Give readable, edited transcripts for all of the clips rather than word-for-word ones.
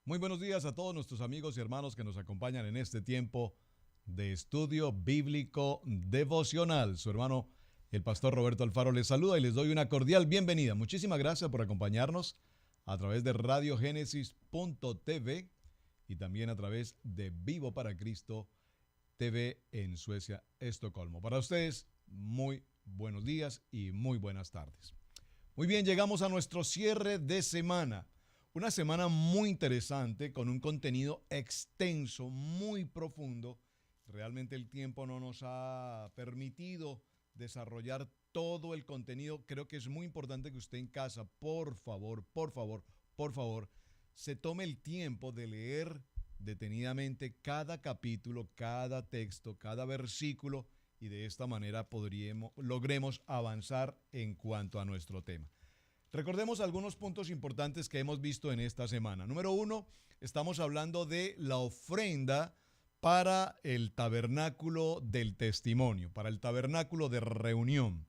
Muy buenos días a todos nuestros amigos y hermanos que nos acompañan en este tiempo de estudio bíblico devocional. Su hermano, el pastor Roberto Alfaro, les saluda y les doy una cordial bienvenida. Muchísimas gracias por acompañarnos a través de radiogénesis.tv y también a través de Vivo para Cristo TV en Suecia, Estocolmo. Para ustedes, muy buenos días y muy buenas tardes. Muy bien, llegamos a nuestro cierre de semana. Una semana muy interesante, con un contenido extenso, muy profundo. Realmente el tiempo no nos ha permitido desarrollar todo el contenido. Creo que es muy importante que usted en casa, por favor, se tome el tiempo de leer detenidamente cada capítulo, cada texto, cada versículo, y de esta manera logremos avanzar en cuanto a nuestro tema. Recordemos algunos puntos importantes que hemos visto en esta semana. Número uno, estamos hablando de la ofrenda para el tabernáculo del testimonio, para el tabernáculo de reunión.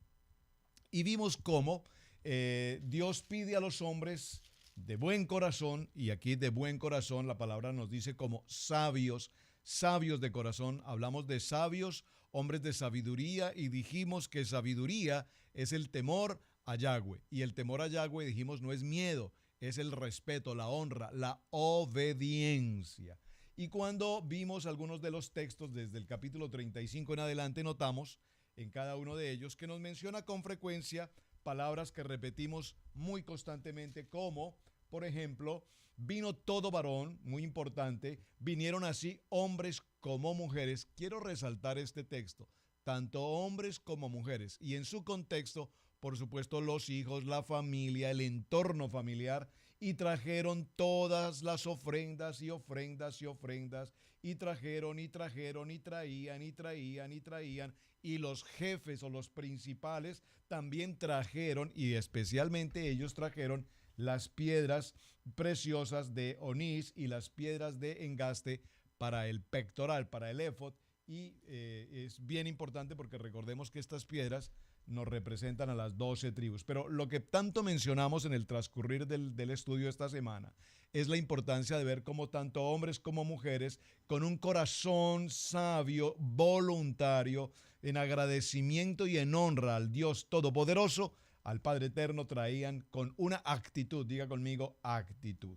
Y vimos cómo Dios pide a los hombres de buen corazón, y aquí de buen corazón la palabra nos dice como sabios, sabios de corazón. Hablamos de sabios, hombres de sabiduría, y dijimos que sabiduría es el temor a Yahweh. Y el temor a Yahweh, dijimos, no es miedo, es el respeto, la honra, la obediencia. Y cuando vimos algunos de los textos desde el capítulo 35 en adelante, notamos en cada uno de ellos que nos menciona con frecuencia palabras que repetimos muy constantemente, como, por ejemplo, vino todo varón, muy importante, vinieron así hombres como mujeres. Quiero resaltar este texto, tanto hombres como mujeres, y en su contexto, por supuesto, los hijos, la familia, el entorno familiar, y trajeron todas las ofrendas y ofrendas y ofrendas, y trajeron y trajeron y traían y traían y traían, y los jefes o los principales también trajeron, y especialmente ellos trajeron las piedras preciosas de onís y las piedras de engaste para el pectoral, para el éfod. Y es bien importante porque recordemos que estas piedras nos representan a las 12 tribus. Pero lo que tanto mencionamos en el transcurrir del estudio esta semana es la importancia de ver cómo tanto hombres como mujeres, con un corazón sabio, voluntario, en agradecimiento y en honra al Dios Todopoderoso, al Padre Eterno, traían con una actitud, diga conmigo, actitud.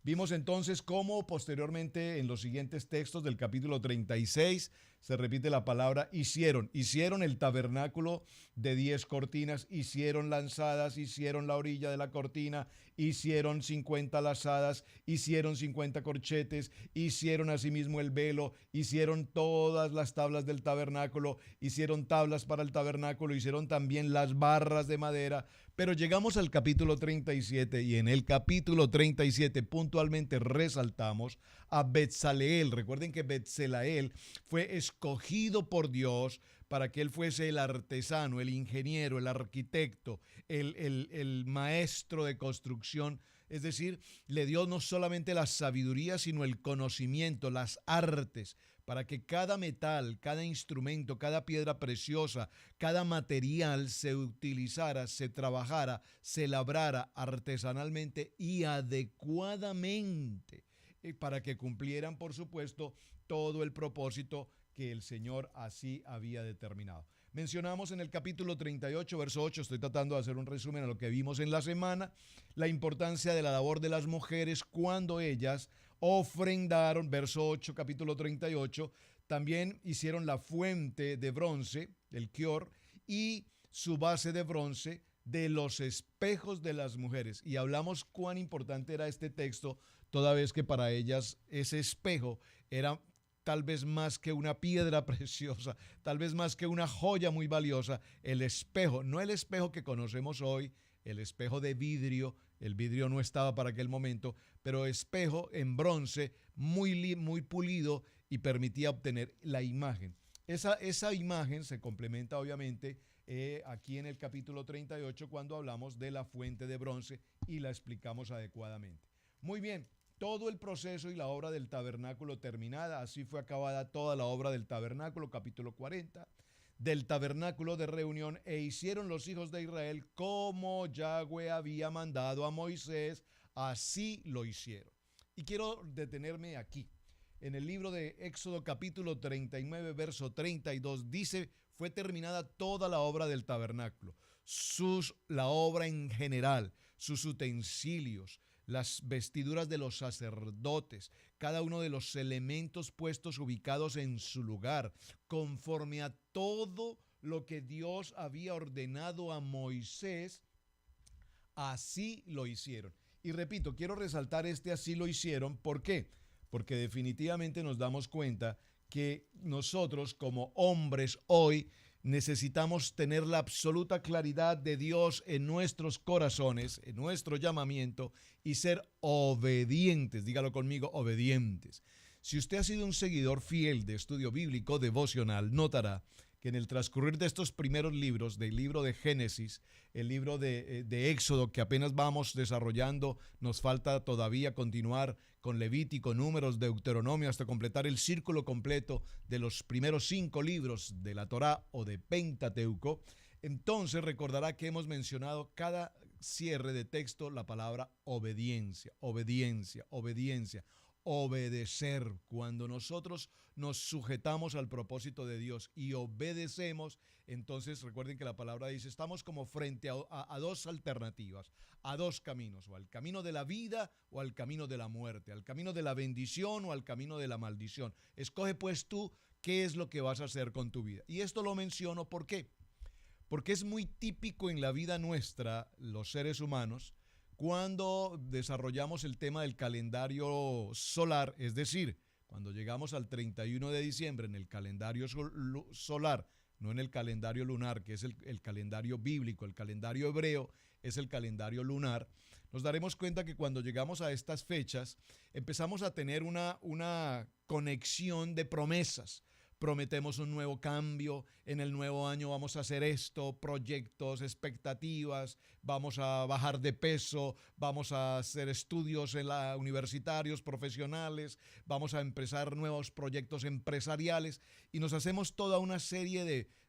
Vimos entonces cómo posteriormente en los siguientes textos del capítulo 36 se repite la palabra hicieron. Hicieron el tabernáculo de 10 cortinas, hicieron lanzadas, hicieron la orilla de la cortina, hicieron 50 lazadas, hicieron 50 corchetes, hicieron asimismo el velo, hicieron todas las tablas del tabernáculo, hicieron tablas para el tabernáculo, hicieron también las barras de madera. Pero llegamos al capítulo 37 y en el capítulo 37 puntualmente resaltamos a Betzaleel. Recuerden que Betzaleel fue escogido por Dios para que él fuese el artesano, el ingeniero, el arquitecto, el maestro de construcción. Es decir, le dio no solamente la sabiduría, sino el conocimiento, las artes, para que cada metal, cada instrumento, cada piedra preciosa, cada material se utilizara, se trabajara, se labrara artesanalmente y adecuadamente, para que cumplieran, por supuesto, todo el propósito que el Señor así había determinado. Mencionamos en el capítulo 38, verso 8, estoy tratando de hacer un resumen a lo que vimos en la semana, la importancia de la labor de las mujeres cuando ellas ofrendaron, verso 8, capítulo 38, también hicieron la fuente de bronce, el Kior, y su base de bronce de los espejos de las mujeres. Y hablamos cuán importante era este texto, toda vez que para ellas ese espejo era tal vez más que una piedra preciosa, tal vez más que una joya muy valiosa, el espejo, no el espejo que conocemos hoy, el espejo de vidrio, el vidrio no estaba para aquel momento, pero espejo en bronce muy pulido y permitía obtener la imagen. Esa imagen se complementa obviamente aquí en el capítulo 38 cuando hablamos de la fuente de bronce y la explicamos adecuadamente. Muy bien. Todo el proceso y la obra del tabernáculo terminada, así fue acabada toda la obra del tabernáculo, capítulo 40, del tabernáculo de reunión, e hicieron los hijos de Israel como Yahweh había mandado a Moisés, así lo hicieron. Y quiero detenerme aquí. En el libro de Éxodo capítulo 39, verso 32, dice, fue terminada toda la obra del tabernáculo, la obra en general, sus utensilios, las vestiduras de los sacerdotes, cada uno de los elementos puestos ubicados en su lugar, conforme a todo lo que Dios había ordenado a Moisés, así lo hicieron. Y repito, quiero resaltar así lo hicieron. ¿Por qué? Porque definitivamente nos damos cuenta que nosotros como hombres hoy necesitamos tener la absoluta claridad de Dios en nuestros corazones, en nuestro llamamiento y ser obedientes. Dígalo conmigo, obedientes. Si usted ha sido un seguidor fiel de estudio bíblico devocional, notará que en el transcurrir de estos primeros libros, del libro de Génesis, el libro de Éxodo, que apenas vamos desarrollando, nos falta todavía continuar con Levítico, Números, Deuteronomio, hasta completar el círculo completo de los primeros 5 libros de la Torá o de Pentateuco. Entonces recordará que hemos mencionado cada cierre de texto la palabra obediencia, obediencia, obediencia. Obedecer. Cuando nosotros nos sujetamos al propósito de Dios y obedecemos, entonces recuerden que la palabra dice, estamos como frente a dos alternativas, a dos caminos, o al camino de la vida o al camino de la muerte, al camino de la bendición o al camino de la maldición. Escoge pues tú qué es lo que vas a hacer con tu vida. Y esto lo menciono, ¿por qué? Porque es muy típico en la vida nuestra, los seres humanos, cuando desarrollamos el tema del calendario solar, es decir, cuando llegamos al 31 de diciembre en el calendario solar, no en el calendario lunar, que es el calendario bíblico, el calendario hebreo es el calendario lunar, nos daremos cuenta que cuando llegamos a estas fechas empezamos a tener una conexión de promesas. Prometemos un nuevo cambio, en el nuevo año vamos a hacer esto, proyectos, expectativas, vamos a bajar de peso, vamos a hacer estudios universitarios, profesionales, vamos a empezar nuevos proyectos empresariales y nos hacemos toda una serie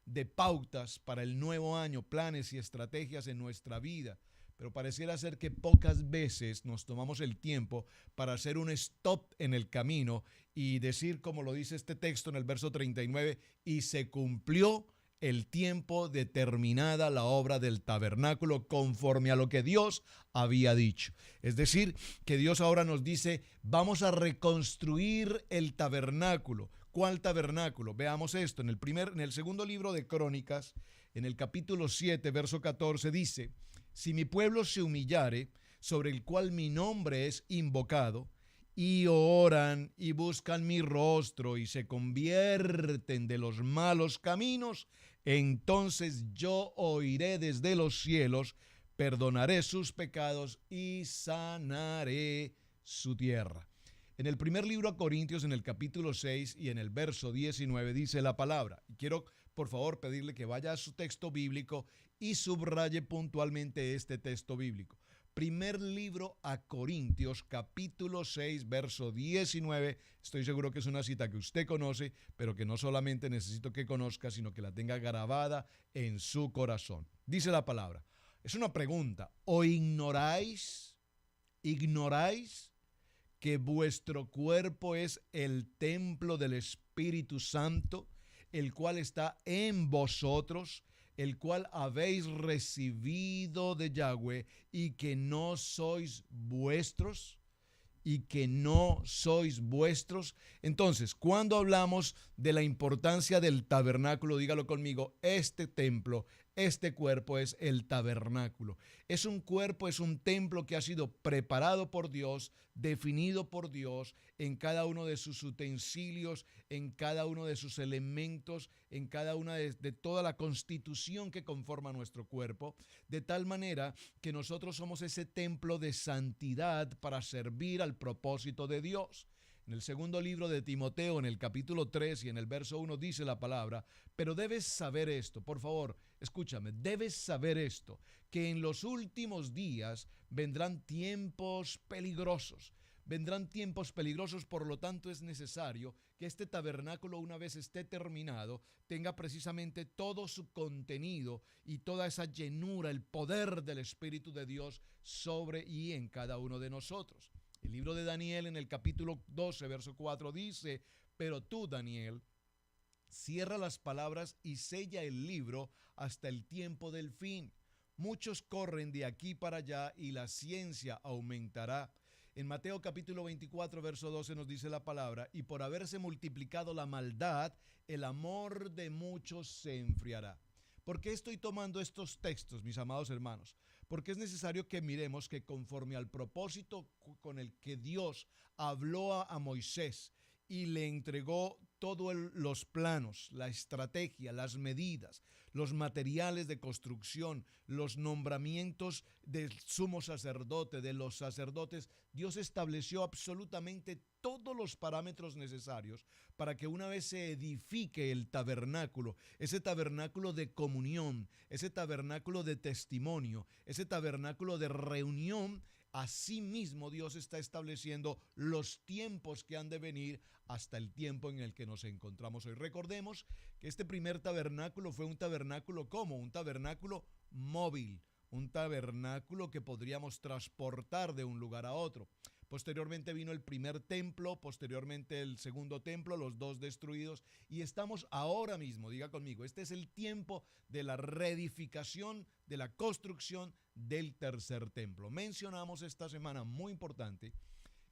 de pautas para el nuevo año, planes y estrategias en nuestra vida. Pero pareciera ser que pocas veces nos tomamos el tiempo para hacer un stop en el camino y decir, como lo dice este texto en el verso 39, y se cumplió el tiempo de terminada la obra del tabernáculo conforme a lo que Dios había dicho. Es decir, que Dios ahora nos dice, vamos a reconstruir el tabernáculo. ¿Cuál tabernáculo? Veamos esto. En el segundo libro de Crónicas, en el capítulo 7, verso 14, dice, si mi pueblo se humillare, sobre el cual mi nombre es invocado, y oran y buscan mi rostro y se convierten de los malos caminos, entonces yo oiré desde los cielos, perdonaré sus pecados y sanaré su tierra. En el primer libro a Corintios, en el capítulo 6 y en el verso 19 dice la palabra. Y quiero, por favor, pedirle que vaya a su texto bíblico y subraye puntualmente este texto bíblico. Primer libro a Corintios, capítulo 6, verso 19. Estoy seguro que es una cita que usted conoce, pero que no solamente necesito que conozca, sino que la tenga grabada en su corazón. Dice la palabra. Es una pregunta. ¿O ignoráis que vuestro cuerpo es el templo del Espíritu Santo, el cual está en vosotros, el cual habéis recibido de Yahweh y que no sois vuestros? Y que no sois vuestros. Entonces, cuando hablamos de la importancia del tabernáculo, dígalo conmigo, este templo, este cuerpo es el tabernáculo. Es un cuerpo, es un templo que ha sido preparado por Dios, definido por Dios en cada uno de sus utensilios, en cada uno de sus elementos, en cada una de toda la constitución que conforma nuestro cuerpo, de tal manera que nosotros somos ese templo de santidad para servir al propósito de Dios. En el segundo libro de Timoteo, en el capítulo 3 y en el verso 1 dice la palabra, pero debes saber esto, por favor, escúchame, debes saber esto, que en los últimos días vendrán tiempos peligrosos. Vendrán tiempos peligrosos, por lo tanto es necesario que este tabernáculo, una vez esté terminado, tenga precisamente todo su contenido y toda esa llenura, el poder del Espíritu de Dios sobre y en cada uno de nosotros. El libro de Daniel en el capítulo 12, verso 4 dice: pero tú, Daniel, cierra las palabras y sella el libro hasta el tiempo del fin. Muchos corren de aquí para allá y la ciencia aumentará. En Mateo capítulo 24, verso 12 nos dice la palabra: y por haberse multiplicado la maldad, el amor de muchos se enfriará. ¿Por qué estoy tomando estos textos, mis amados hermanos? Porque es necesario que miremos que conforme al propósito con el que Dios habló a Moisés y le entregó todos los planos, la estrategia, las medidas, los materiales de construcción, los nombramientos del sumo sacerdote, de los sacerdotes, Dios estableció absolutamente todos los parámetros necesarios para que una vez se edifique el tabernáculo, ese tabernáculo de comunión, ese tabernáculo de testimonio, ese tabernáculo de reunión. Asimismo, Dios está estableciendo los tiempos que han de venir hasta el tiempo en el que nos encontramos hoy. Recordemos que este primer tabernáculo fue un tabernáculo ¿cómo? Un tabernáculo móvil, un tabernáculo que podríamos transportar de un lugar a otro. Posteriormente vino el primer templo, posteriormente el segundo templo, los dos destruidos, y estamos ahora mismo, diga conmigo, este es el tiempo de la reedificación, de la construcción del tercer templo. Mencionamos esta semana, muy importante,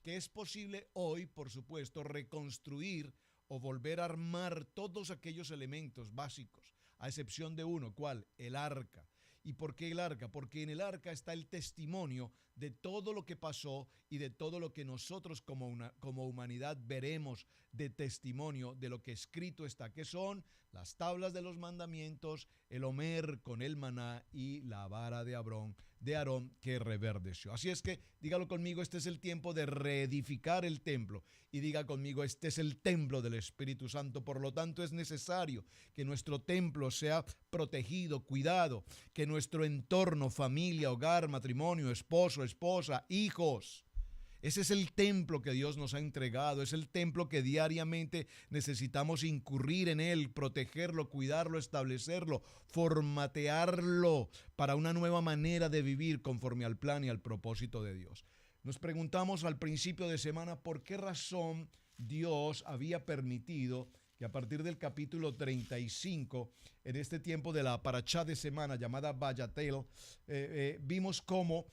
que es posible hoy, por supuesto, reconstruir o volver a armar todos aquellos elementos básicos, a excepción de uno, ¿cuál? El arca. ¿Y por qué el arca? Porque en el arca está el testimonio de todo lo que pasó y de todo lo que nosotros como humanidad veremos de testimonio de lo que escrito está, que son las tablas de los mandamientos, el Omer con el maná y la vara de Aarón que reverdeció. Así es que dígalo conmigo, este es el tiempo de reedificar el templo, y diga conmigo, este es el templo del Espíritu Santo. Por lo tanto, es necesario que nuestro templo sea protegido, cuidado, que nuestro entorno, familia, hogar, matrimonio, esposo, esposa, hijos, ese es el templo que Dios nos ha entregado, es el templo que diariamente necesitamos incurrir en él, protegerlo, cuidarlo, establecerlo, formatearlo para una nueva manera de vivir conforme al plan y al propósito de Dios. Nos preguntamos al principio de semana por qué razón Dios había permitido que a partir del capítulo 35, en este tiempo de la parashá de semana llamada Vayatel, vimos cómo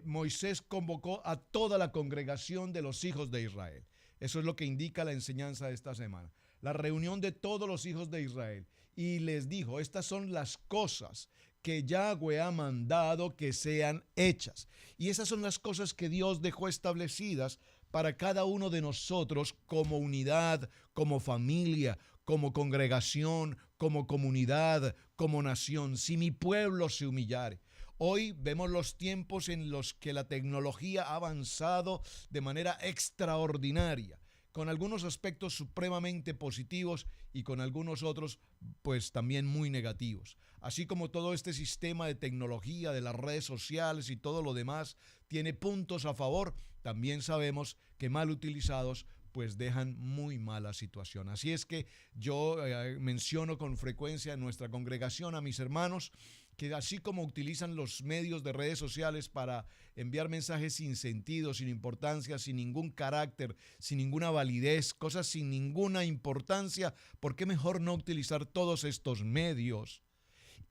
Moisés convocó a toda la congregación de los hijos de Israel. Eso es lo que indica la enseñanza de esta semana. La reunión de todos los hijos de Israel. Y les dijo, estas son las cosas que Yahweh ha mandado que sean hechas. Y esas son las cosas que Dios dejó establecidas para cada uno de nosotros como unidad, como familia, como congregación, como comunidad, como nación. Si mi pueblo se humillare. Hoy vemos los tiempos en los que la tecnología ha avanzado de manera extraordinaria, con algunos aspectos supremamente positivos y con algunos otros pues también muy negativos. Así como todo este sistema de tecnología, de las redes sociales y todo lo demás tiene puntos a favor, también sabemos que mal utilizados pues dejan muy mala situación. Así es que yo menciono con frecuencia en nuestra congregación a mis hermanos que así como utilizan los medios de redes sociales para enviar mensajes sin sentido, sin importancia, sin ningún carácter, sin ninguna validez, cosas sin ninguna importancia, ¿por qué mejor no utilizar todos estos medios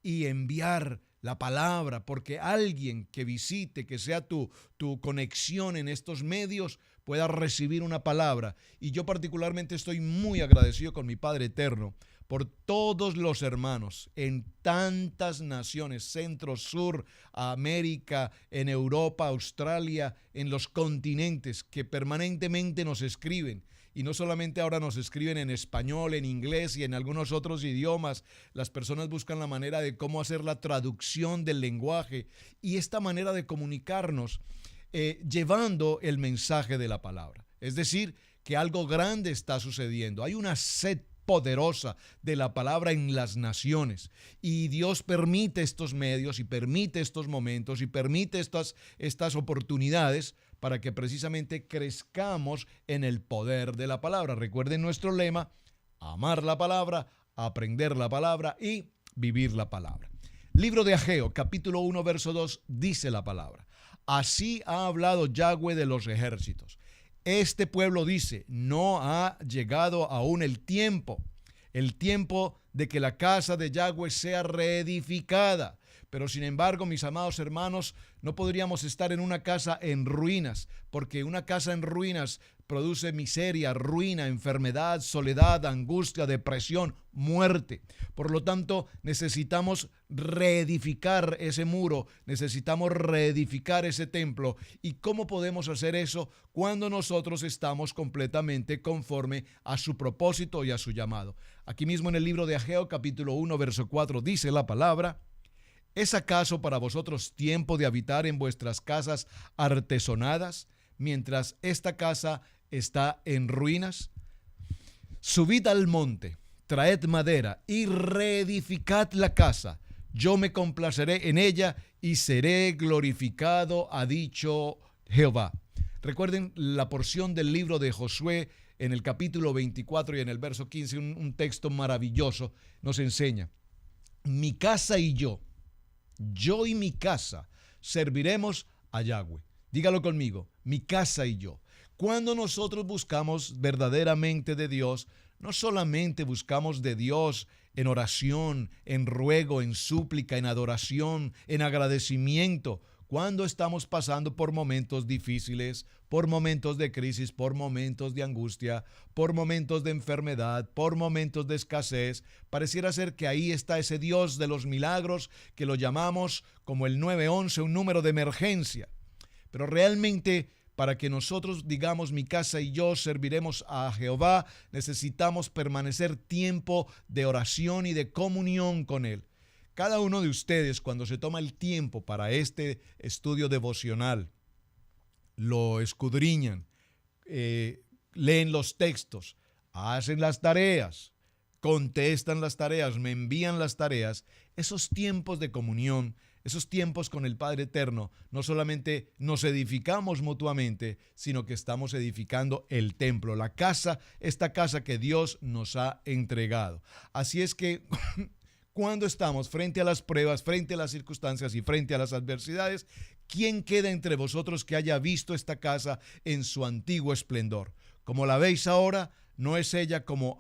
y enviar la palabra? Porque alguien que visite, que sea tu conexión en estos medios, pueda recibir una palabra. Y yo particularmente estoy muy agradecido con mi Padre Eterno por todos los hermanos en tantas naciones, centro, sur, América, en Europa, Australia, en los continentes, que permanentemente nos escriben. Y no solamente ahora nos escriben en español, en inglés y en algunos otros idiomas. Las personas buscan la manera de cómo hacer la traducción del lenguaje y esta manera de comunicarnos llevando el mensaje de la palabra. Es decir, que algo grande está sucediendo. Hay una sed poderosa de la palabra en las naciones, y Dios permite estos medios y permite estos momentos y permite estas oportunidades para que precisamente crezcamos en el poder de la palabra. Recuerden nuestro lema: amar la palabra, aprender la palabra y vivir la palabra. Libro de Ageo, capítulo 1, verso 2, dice la palabra: Así ha hablado Yahweh de los ejércitos. Este pueblo dice, no ha llegado aún el tiempo de que la casa de Yahweh sea reedificada. Pero sin embargo, mis amados hermanos, no podríamos estar en una casa en ruinas, porque una casa en ruinas produce miseria, ruina, enfermedad, soledad, angustia, depresión, muerte. Por lo tanto, necesitamos reedificar ese muro, necesitamos reedificar ese templo. ¿Y cómo podemos hacer eso? Cuando nosotros estamos completamente conforme a su propósito y a su llamado. Aquí mismo en el libro de Ageo, capítulo 1, verso 4, dice la palabra: ¿es acaso para vosotros tiempo de habitar en vuestras casas artesonadas, mientras esta casa está en ruinas? Subid al monte, traed madera y reedificad la casa. Yo me complaceré en ella y seré glorificado, ha dicho Jehová. Recuerden la porción del libro de Josué en el capítulo 24 y en el verso 15, un texto maravilloso, nos enseña: mi casa y yo y mi casa serviremos a Yahweh. Dígalo conmigo, mi casa y yo. Cuando nosotros buscamos verdaderamente de Dios, no solamente buscamos de Dios en oración, en ruego, en súplica, en adoración, en agradecimiento. Cuando estamos pasando por momentos difíciles, por momentos de crisis, por momentos de angustia, por momentos de enfermedad, por momentos de escasez, pareciera ser que ahí está ese Dios de los milagros que lo llamamos como el 911, un número de emergencia. Pero realmente, para que nosotros digamos mi casa y yo serviremos a Jehová, necesitamos permanecer tiempo de oración y de comunión con Él. Cada uno de ustedes, cuando se toma el tiempo para este estudio devocional, lo escudriñan, leen los textos, hacen las tareas, contestan las tareas, me envían las tareas. Esos tiempos de comunión, esos tiempos con el Padre Eterno, no solamente nos edificamos mutuamente, sino que estamos edificando el templo, la casa, esta casa que Dios nos ha entregado. Así es que cuando estamos frente a las pruebas, frente a las circunstancias y frente a las adversidades, ¿quién queda entre vosotros que haya visto esta casa en su antiguo esplendor? Como la veis ahora, no es ella como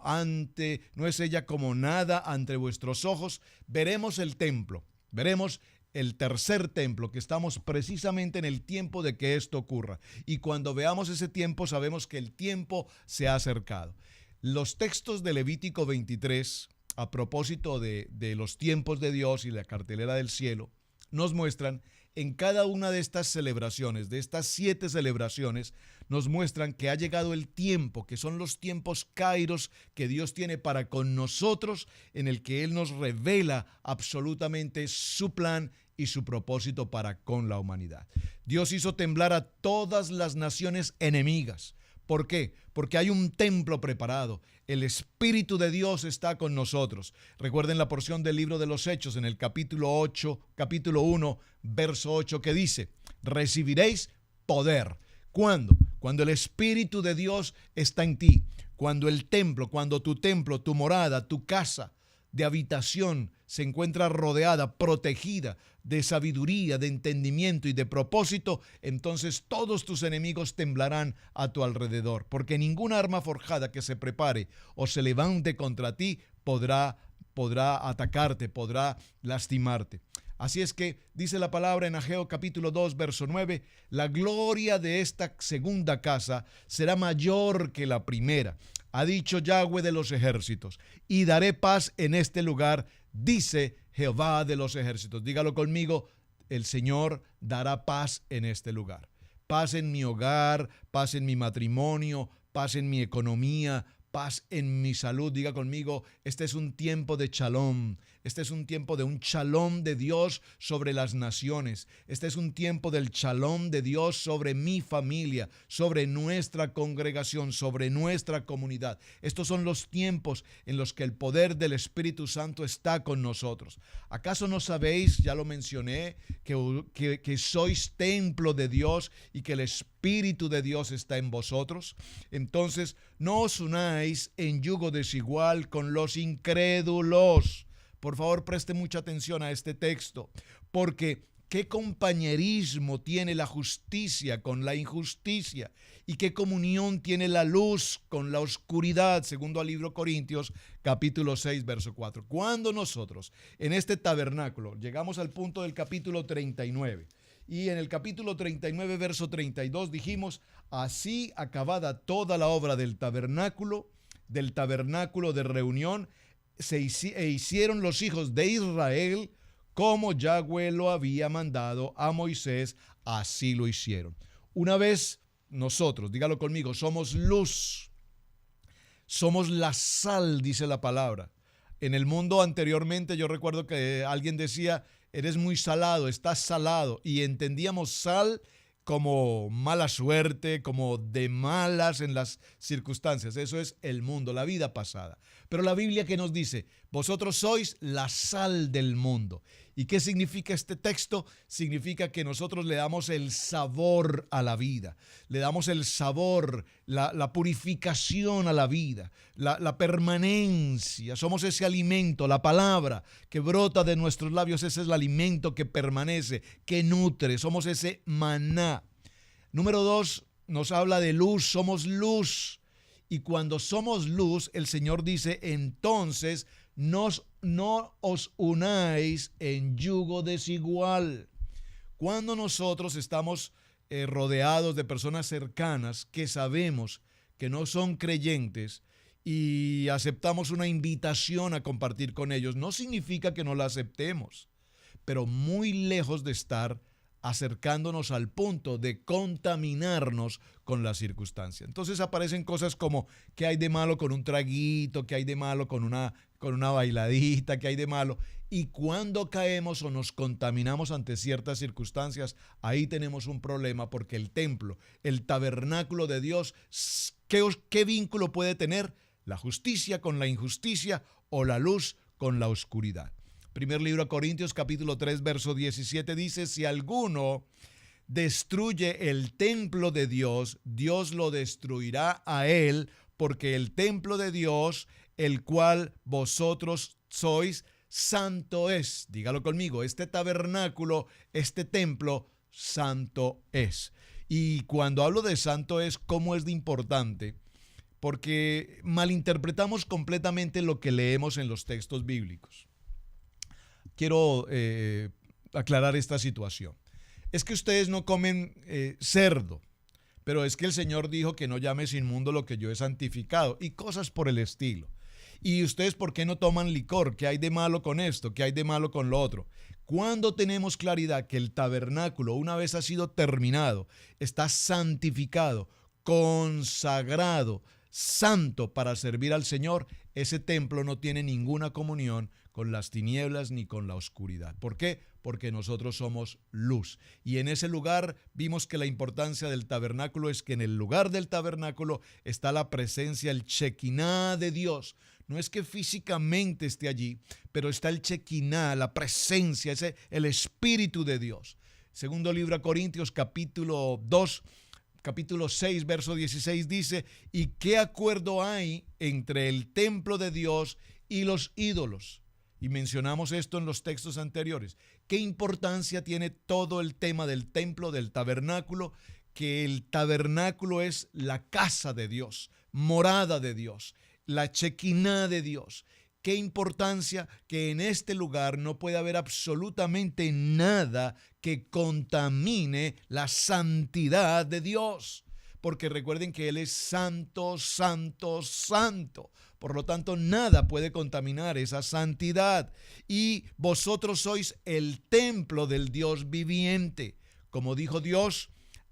nada ante vuestros ojos. Veremos el templo, veremos el tercer templo, que estamos precisamente en el tiempo de que esto ocurra. Y cuando veamos ese tiempo, sabemos que el tiempo se ha acercado. Los textos de Levítico 23, a propósito de los tiempos de Dios y la cartelera del cielo, nos muestran en cada una de estas celebraciones, de estas 7 celebraciones, nos muestran que ha llegado el tiempo, que son los tiempos kairos que Dios tiene para con nosotros, en el que Él nos revela absolutamente su plan y su propósito para con la humanidad. Dios hizo temblar a todas las naciones enemigas. ¿Por qué? Porque hay un templo preparado. El Espíritu de Dios está con nosotros. Recuerden la porción del libro de los Hechos en el capítulo 1, verso 8, que dice: recibiréis poder. ¿Cuándo? Cuando el Espíritu de Dios está en ti. Cuando el templo, cuando tu templo, tu morada, tu casa de habitación se encuentra rodeada, protegida de sabiduría, de entendimiento y de propósito, entonces todos tus enemigos temblarán a tu alrededor, porque ninguna arma forjada que se prepare o se levante contra ti podrá atacarte, podrá lastimarte. Así es que dice la palabra en Ageo capítulo 2, verso 9, la gloria de esta segunda casa será mayor que la primera, ha dicho Yahweh de los ejércitos, y daré paz en este lugar, dice Jehová de los ejércitos. Dígalo conmigo: el Señor dará paz en este lugar. Paz en mi hogar, paz en mi matrimonio, paz en mi economía, paz en mi salud. Diga conmigo: este es un tiempo de shalom. Este es un tiempo de un shalom de Dios sobre las naciones. Este es un tiempo del shalom de Dios sobre mi familia, sobre nuestra congregación, sobre nuestra comunidad. Estos son los tiempos en los que el poder del Espíritu Santo está con nosotros. ¿Acaso no sabéis, ya lo mencioné, que sois templo de Dios y que el Espíritu de Dios está en vosotros? Entonces, no os unáis en yugo desigual con los incrédulos. Por favor, preste mucha atención a este texto, porque ¿Qué compañerismo tiene la justicia con la injusticia? ¿Y qué comunión tiene la luz con la oscuridad? Segundo al libro Corintios, capítulo 6, verso 4. Cuando nosotros en este tabernáculo llegamos al punto del capítulo 39, y en el capítulo 39, verso 32 dijimos: así acabada toda la obra del tabernáculo de reunión, hicieron los hijos de Israel como Yahweh lo había mandado a Moisés, así lo hicieron. Una vez nosotros, dígalo conmigo, somos luz, somos la sal, dice la palabra. En el mundo anteriormente yo recuerdo que alguien decía: eres muy salado, estás salado, y entendíamos sal como mala suerte, como de malas en las circunstancias. Eso es el mundo, la vida pasada. Pero la Biblia, ¿qué nos dice? Vosotros sois la sal del mundo. ¿Y qué significa este texto? Significa que nosotros le damos el sabor a la vida, le damos el sabor, la purificación a la vida, la permanencia. Somos ese alimento, la palabra que brota de nuestros labios, ese es el alimento que permanece, que nutre. Somos ese maná. Número 2, nos habla de luz, somos luz. Y cuando somos luz, el Señor dice: entonces no os unáis en yugo desigual. Cuando nosotros estamos rodeados de personas cercanas que sabemos que no son creyentes y aceptamos una invitación a compartir con ellos, no significa que no la aceptemos, pero muy lejos de estar acercándonos al punto de contaminarnos con la circunstancia. Entonces aparecen cosas como: ¿qué hay de malo con un traguito? ¿Qué hay de malo con una bailadita? ¿Qué hay de malo? Y cuando caemos o nos contaminamos ante ciertas circunstancias, ahí tenemos un problema, porque el templo, el tabernáculo de Dios, ¿qué vínculo puede tener? La justicia con la injusticia, o la luz con la oscuridad. Primer libro a Corintios, capítulo 3, verso 17 dice: si alguno destruye el templo de Dios, Dios lo destruirá a él, porque el templo de Dios, el cual vosotros sois, santo es. Dígalo conmigo: este tabernáculo, este templo, santo es. Y cuando hablo de santo es, ¿cómo es de importante? Porque malinterpretamos completamente lo que leemos en los textos bíblicos. Quiero aclarar esta situación. Es que ustedes no comen cerdo, pero es que el Señor dijo que no llames inmundo lo que yo he santificado, y cosas por el estilo. ¿Y ustedes por qué no toman licor? ¿Qué hay de malo con esto? ¿Qué hay de malo con lo otro? Cuando tenemos claridad que el tabernáculo, una vez ha sido terminado, está santificado, consagrado, santo para servir al Señor, ese templo no tiene ninguna comunión con las tinieblas ni con la oscuridad. ¿Por qué? Porque nosotros somos luz. Y en ese lugar vimos que la importancia del tabernáculo es que en el lugar del tabernáculo está la presencia, el Shekinah de Dios. No es que físicamente esté allí, pero está el Shekinah, la presencia, el Espíritu de Dios. Segundo libro a Corintios, capítulo 2, capítulo 6, verso 16 dice: ¿y qué acuerdo hay entre el templo de Dios y los ídolos? Y mencionamos esto en los textos anteriores. ¿Qué importancia tiene todo el tema del templo, del tabernáculo? Que el tabernáculo es la casa de Dios, morada de Dios, la Shekinah de Dios. Qué importancia que en este lugar no puede haber absolutamente nada que contamine la santidad de Dios. Porque recuerden que Él es santo, santo, santo. Por lo tanto, nada puede contaminar esa santidad. Y vosotros sois el templo del Dios viviente. Como dijo Dios: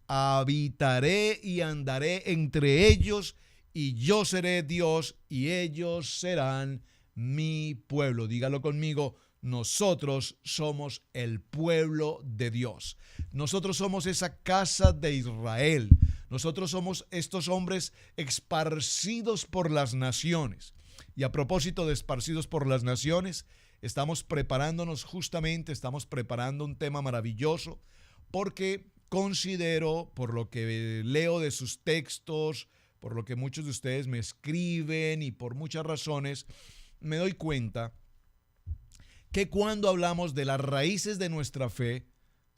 habitaré y andaré entre ellos, y yo seré Dios, y ellos serán mi pueblo. Dígalo conmigo: nosotros somos el pueblo de Dios. Nosotros somos esa casa de Israel. Nosotros somos estos hombres esparcidos por las naciones. Y a propósito de esparcidos por las naciones, estamos preparándonos justamente, estamos preparando un tema maravilloso, porque considero, por lo que leo de sus textos, por lo que muchos de ustedes me escriben y por muchas razones, me doy cuenta que cuando hablamos de las raíces de nuestra fe,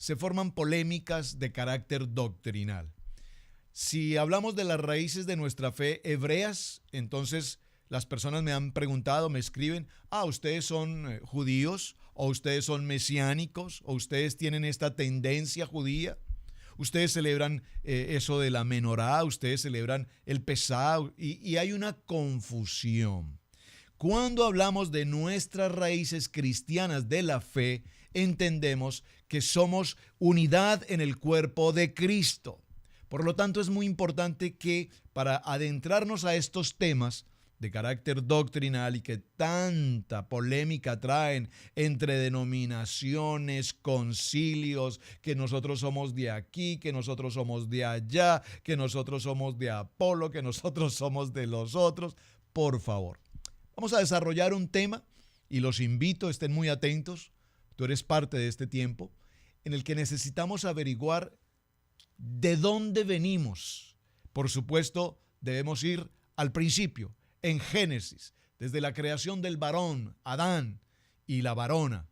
se forman polémicas de carácter doctrinal. Si hablamos de las raíces de nuestra fe hebreas, entonces las personas me han preguntado, me escriben, ustedes son judíos, o ustedes son mesiánicos, o ustedes tienen esta tendencia judía, ustedes celebran eso de la menorá, ustedes celebran el pesá, y hay una confusión. Cuando hablamos de nuestras raíces cristianas de la fe, entendemos que somos unidad en el cuerpo de Cristo. Por lo tanto, es muy importante que para adentrarnos a estos temas de carácter doctrinal y que tanta polémica traen entre denominaciones, concilios, que nosotros somos de aquí, que nosotros somos de allá, que nosotros somos de Apolo, que nosotros somos de los otros, por favor. Vamos a desarrollar un tema y los invito, estén muy atentos, tú eres parte de este tiempo, en el que necesitamos averiguar de dónde venimos. Por supuesto, debemos ir al principio, en Génesis, desde la creación del varón, Adán, y la varona,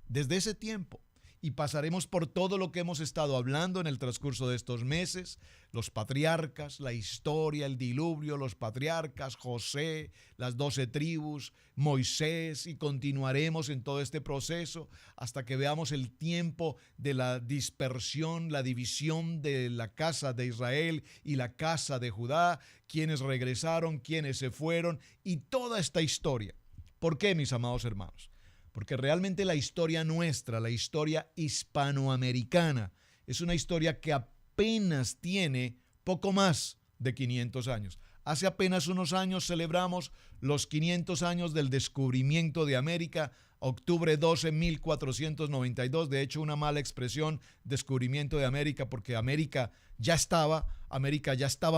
desde ese tiempo. Y pasaremos por todo lo que hemos estado hablando en el transcurso de estos meses, los patriarcas, la historia, el diluvio, los patriarcas, José, las 12 tribus, Moisés, y continuaremos en todo este proceso hasta que veamos el tiempo de la dispersión, la división de la casa de Israel y la casa de Judá, quienes regresaron, quienes se fueron, y toda esta historia. ¿Por qué, mis amados hermanos? Porque realmente la historia nuestra, la historia hispanoamericana, es una historia que apenas tiene poco más de 500 años. Hace apenas unos años celebramos los 500 años del descubrimiento de América, octubre 12, 1492. De hecho, una mala expresión, descubrimiento de América, porque América ya estaba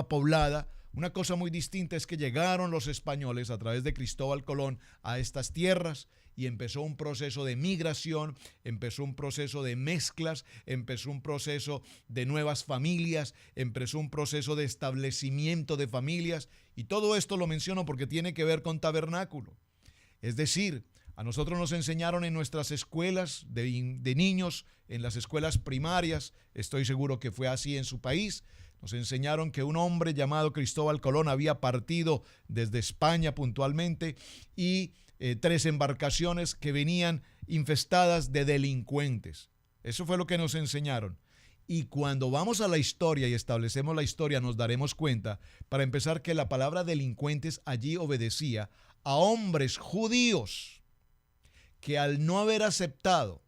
poblada. Una cosa muy distinta es que llegaron los españoles a través de Cristóbal Colón a estas tierras y empezó un proceso de migración, empezó un proceso de mezclas, empezó un proceso de nuevas familias, empezó un proceso de establecimiento de familias, y todo esto lo menciono porque tiene que ver con tabernáculo. Es decir, a nosotros nos enseñaron en nuestras escuelas de niños, en las escuelas primarias, estoy seguro que fue así en su país, nos enseñaron que un hombre llamado Cristóbal Colón había partido desde España puntualmente y 3 embarcaciones que venían infestadas de delincuentes. Eso fue lo que nos enseñaron. Y cuando vamos a la historia y establecemos la historia, nos daremos cuenta, para empezar, que la palabra delincuentes allí obedecía a hombres judíos que, al no haber aceptado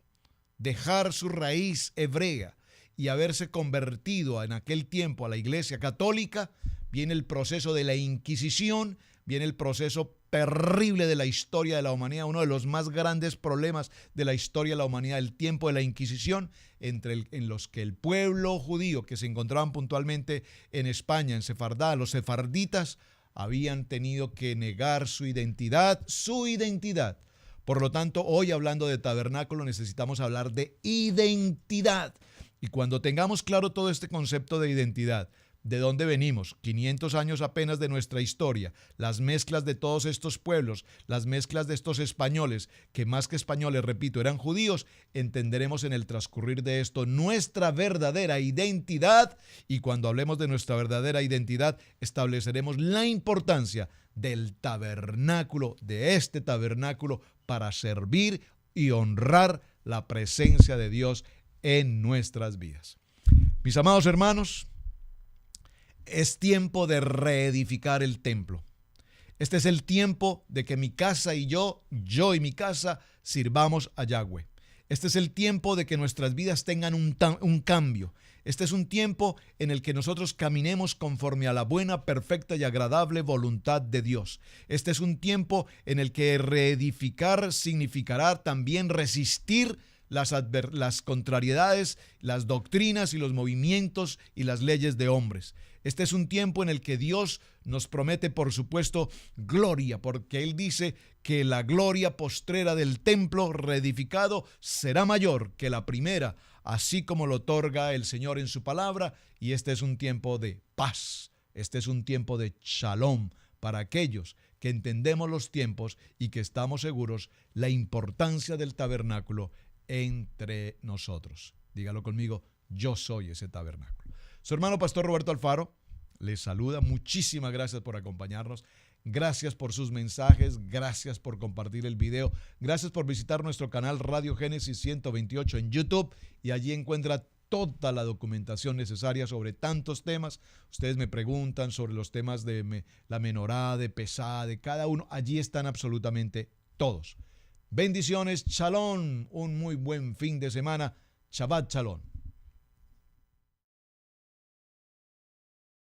dejar su raíz hebrea y haberse convertido en aquel tiempo a la Iglesia Católica, viene el proceso de la Inquisición, viene el proceso terrible de la historia de la humanidad, uno de los más grandes problemas de la historia de la humanidad, el tiempo de la Inquisición, en los que el pueblo judío que se encontraban puntualmente en España, en Sefardá, los sefarditas, habían tenido que negar su identidad. Por lo tanto, hoy, hablando de tabernáculo, necesitamos hablar de identidad. Y cuando tengamos claro todo este concepto de identidad, de dónde venimos, 500 años apenas de nuestra historia, las mezclas de todos estos pueblos, las mezclas de estos españoles, que más que españoles, repito, eran judíos, entenderemos en el transcurrir de esto nuestra verdadera identidad, y cuando hablemos de nuestra verdadera identidad, estableceremos la importancia del tabernáculo, de este tabernáculo, para servir y honrar la presencia de Dios en nuestras vidas. Mis amados hermanos, es tiempo de reedificar el templo. Este es el tiempo de que mi casa y yo y mi casa sirvamos a Yahweh. Este es el tiempo de que nuestras vidas tengan un cambio. Este es un tiempo en el que nosotros caminemos conforme a la buena, perfecta y agradable voluntad de Dios. Este es un tiempo en el que reedificar significará también resistir las contrariedades, las doctrinas y los movimientos y las leyes de hombres. Este es un tiempo en el que Dios nos promete, por supuesto, gloria, porque Él dice que la gloria postrera del templo reedificado será mayor que la primera, así como lo otorga el Señor en su palabra, y este es un tiempo de paz, este es un tiempo de shalom para aquellos que entendemos los tiempos y que estamos seguros la importancia del tabernáculo entre nosotros. Dígalo conmigo, yo soy ese tabernáculo. Su hermano pastor Roberto Alfaro les saluda. Muchísimas gracias por acompañarnos. Gracias por sus mensajes, gracias por compartir el video, gracias por visitar nuestro canal Radio Génesis 128 en YouTube y allí encuentra toda la documentación necesaria sobre tantos temas. Ustedes me preguntan sobre los temas de la menorá, de pesá, de cada uno. Allí están absolutamente todos. Bendiciones, shalom, un muy buen fin de semana. Shabbat shalom.